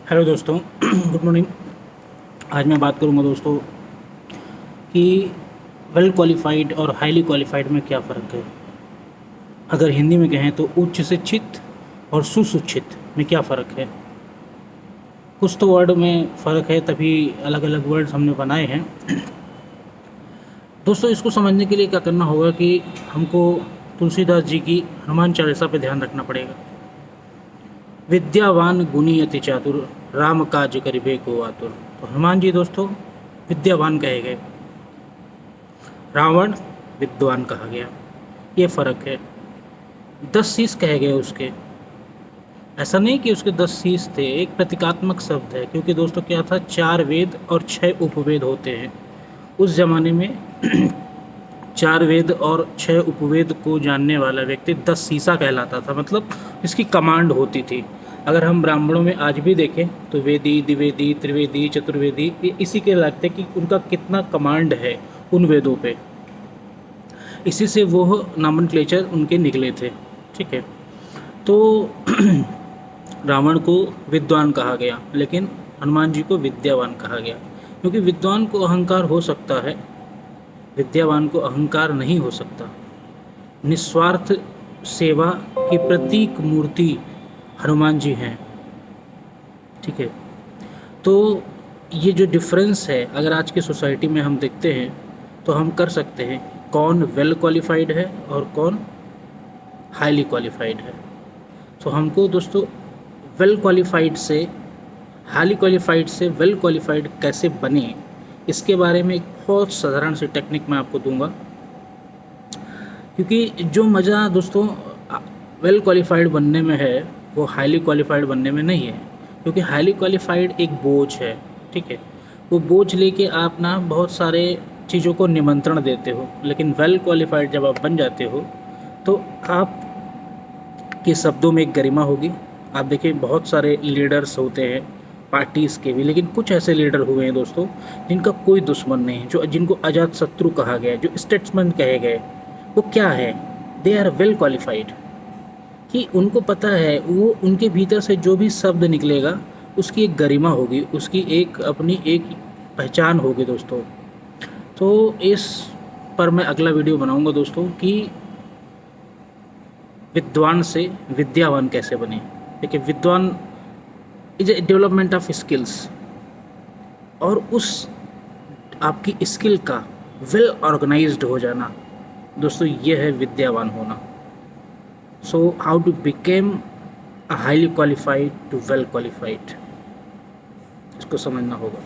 Hello दोस्तों good morning. आज मैं बात करूंगा दोस्तों कि वेल क्वालिफाइड और हाईली क्वालिफाइड में क्या फ़र्क है। अगर हिंदी में कहें तो उच्च शिक्षित और सुशिक्षित में क्या फ़र्क है। कुछ तो वर्ड में फ़र्क है, तभी अलग अलग वर्ड्स हमने बनाए हैं। दोस्तों इसको समझने के लिए क्या करना होगा कि हमको तुलसीदास जी की हनुमान चालीसा पे ध्यान रखना पड़ेगा। विद्यावान गुणी अति चातुर, राम काज करिबे को आतुर। तो हनुमान जी दोस्तों विद्यावान कहे गए, रावण विद्वान कहा गया। ये फ़र्क है। 10 शीश कहे गए उसके। ऐसा नहीं कि उसके 10 शीश थे, एक प्रतीकात्मक शब्द है, क्योंकि दोस्तों क्या था, 4 वेद और 6 उपवेद होते हैं उस ज़माने में। 4 वेद और 6 उपवेद को जानने वाला व्यक्ति 10 शीशा कहलाता था, मतलब इसकी कमांड होती थी। अगर हम ब्राह्मणों में आज भी देखें तो वेदी, द्विवेदी, त्रिवेदी, चतुर्वेदी, ये इसी के लगते कि उनका कितना कमांड है उन वेदों पे। इसी से वो नॉमेनक्लेचर उनके निकले थे। ठीक है, तो रावण को विद्वान कहा गया, लेकिन हनुमान जी को विद्यावान कहा गया, क्योंकि विद्वान को अहंकार हो सकता है, विद्यावान को अहंकार नहीं हो सकता। निस्वार्थ सेवा की प्रतीक मूर्ति हनुमान जी हैं। ठीक है, तो ये जो डिफरेंस है, अगर आज की सोसाइटी में हम देखते हैं तो हम कर सकते हैं कौन वेल क्वालिफाइड है और कौन हाईली क्वालिफाइड है। तो हमको दोस्तों वेल क्वालिफाइड से हाईली क्वालिफाइड से वेल क्वालिफाइड कैसे बने, इसके बारे में एक बहुत साधारण सी टेक्निक मैं आपको दूंगा। क्योंकि जो मज़ा दोस्तों वेल क्वालिफाइड बनने में है वो हाईली क्वालिफाइड बनने में नहीं है। क्योंकि हाईली क्वालिफाइड एक बोझ है। ठीक है, वो बोझ लेके आप ना बहुत सारे चीज़ों को निमंत्रण देते हो, लेकिन वेल क्वालिफाइड जब आप बन जाते हो तो आप के शब्दों में एक गरिमा होगी। आप देखिए बहुत सारे लीडर्स होते हैं पार्टीज़ के भी, लेकिन कुछ ऐसे लीडर हुए हैं दोस्तों जिनका कोई दुश्मन नहीं है, जो जिनको अजात शत्रु कहा गया, जो स्टेट्समैन कहे गए। वो क्या है, दे आर वेल क्वालिफाइड, कि उनको पता है वो उनके भीतर से जो भी शब्द निकलेगा उसकी एक गरिमा होगी, उसकी एक अपनी एक पहचान होगी दोस्तों। तो इस पर मैं अगला वीडियो बनाऊंगा दोस्तों कि विद्वान से विद्यावान कैसे बने। देखिए विद्वान is a development of skills, और उस आपकी स्किल का वेल ऑर्गेनाइज्ड हो जाना दोस्तों, ये है विद्यावान होना। So how to become a highly qualified to well qualified, इसको समझना होगा।